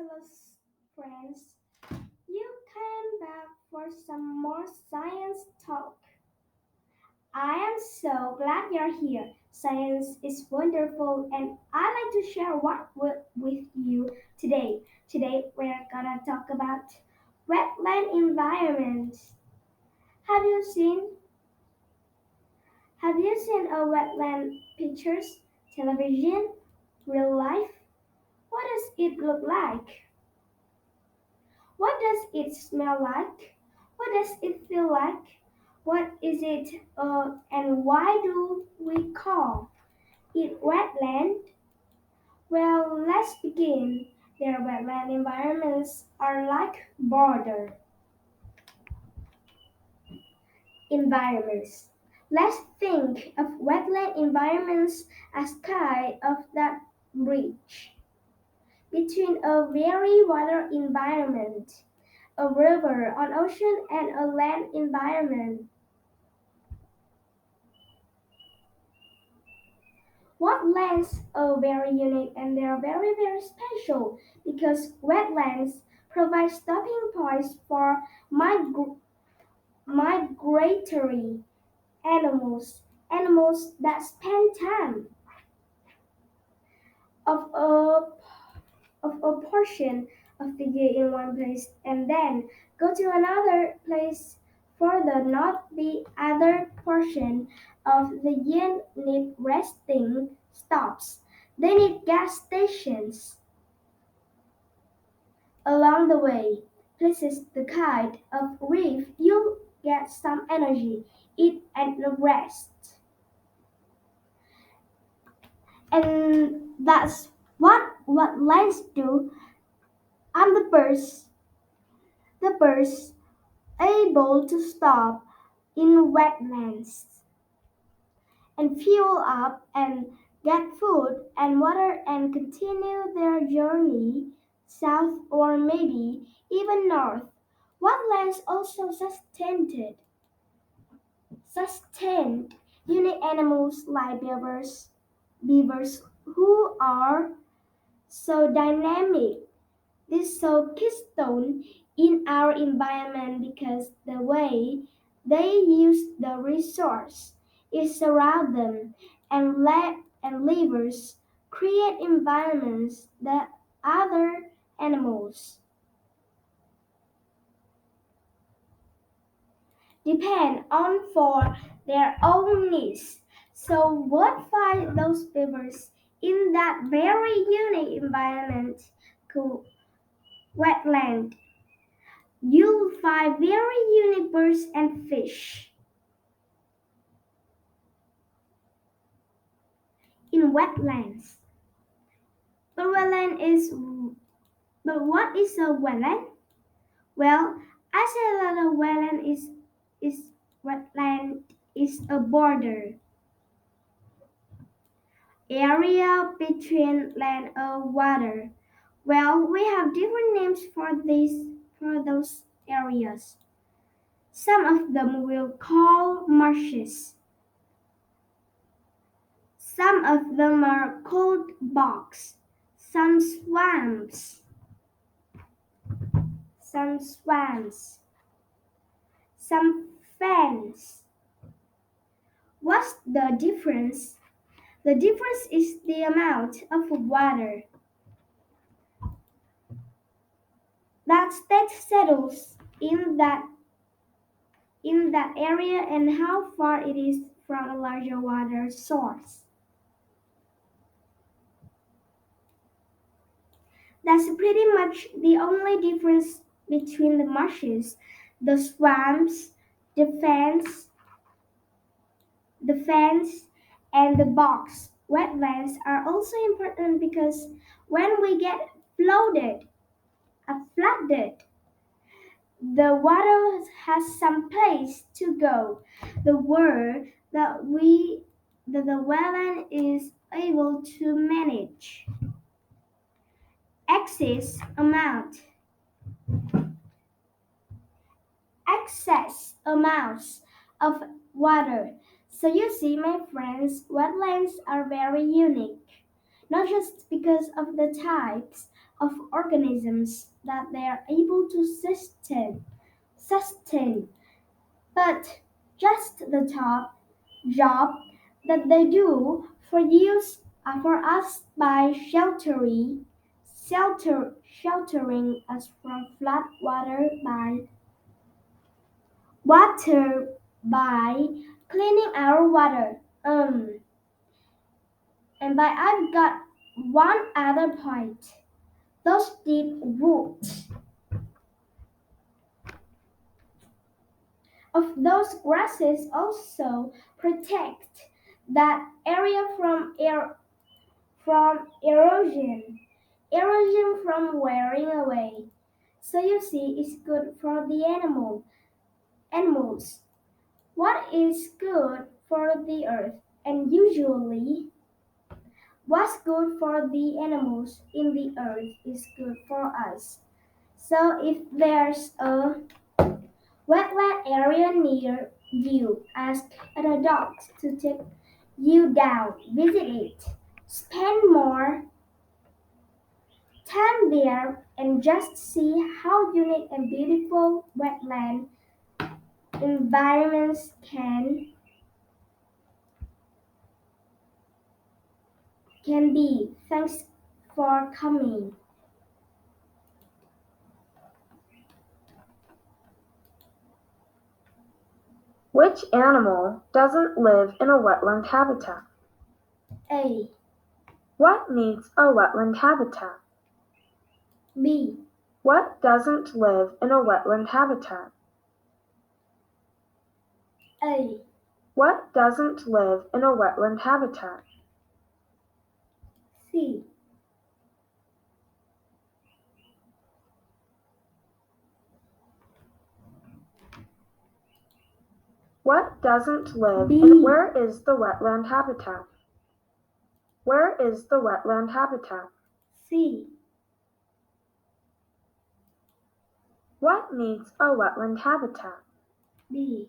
Hello, friends. You came back for some more science talk. I am so glad you're here. Science is wonderful, and I like to share with you today. Today, we're gonna talk about wetland environments. Have you seen Have you seen a wetland pictures, television, real life? What does it look like? What does it smell like? What does it feel like? What is it and why do we call it wetland? Well, let's begin. Their wetland environments are like border environments. Let's think of wetland environments as kind of that bridge between a very water environment, a river, an ocean, and a land environment. Wetlands are very unique and they are very special because wetlands provide stopping points for migratory animals that spend time of a of a portion of the year in one place and then go to another place further north. The other portion of the year need resting stops. They need gas stations along the way. Places the kind of reef you get some energy, eat and rest. And that's what lions do. And the birds able to stop in wetlands and fuel up and get food and water and continue their journey south or maybe even north. Wetlands also sustained unique animals like beavers who are so dynamic. This so keystone in our environment because the way they use the resource is around them and levers create environments that other animals depend on for their own needs. So what find those beavers in that very unique environment called wetland? You'll find very unique birds and fish in wetlands. But wetland is but what is a wetland? Well, I said that a wetland is a border area between land and water. Well, we have different names for those areas. Some of them we'll call marshes. Some of them are called bogs, some swamps, some swamps, some fens. What's the difference? The difference is the amount of water that settles in that area and how far it is from a larger water source. That's pretty much the only difference between the marshes, the swamps, the fens, and the bogs. Wetlands are also important because when we get flooded, the water has some place to go. The word that the wetland is able to manage excess amount excess amounts of water. So you see, my friends, wetlands are very unique, not just because of the types of organisms that they are able to sustain. But just the top job that they do for us by sheltering us from flood water by cleaning our water. And by I've got one other point. Those deep roots of those grasses also protect that area from erosion from wearing away. So you see, it's good for the animals. What is good for the earth, and usually, what's good for the animals in the earth is good for us. So if there's a wetland area near you, ask other dogs to take you down, visit it, spend more time there, and just see how unique and beautiful wetland environments can be. Thanks for coming. Which animal doesn't live in a wetland habitat? A. What needs a wetland habitat? B. What doesn't live in a wetland habitat? A. What doesn't live in a wetland habitat? C. What doesn't live B. in where is the wetland habitat? Where is the wetland habitat? C. What needs a wetland habitat? B.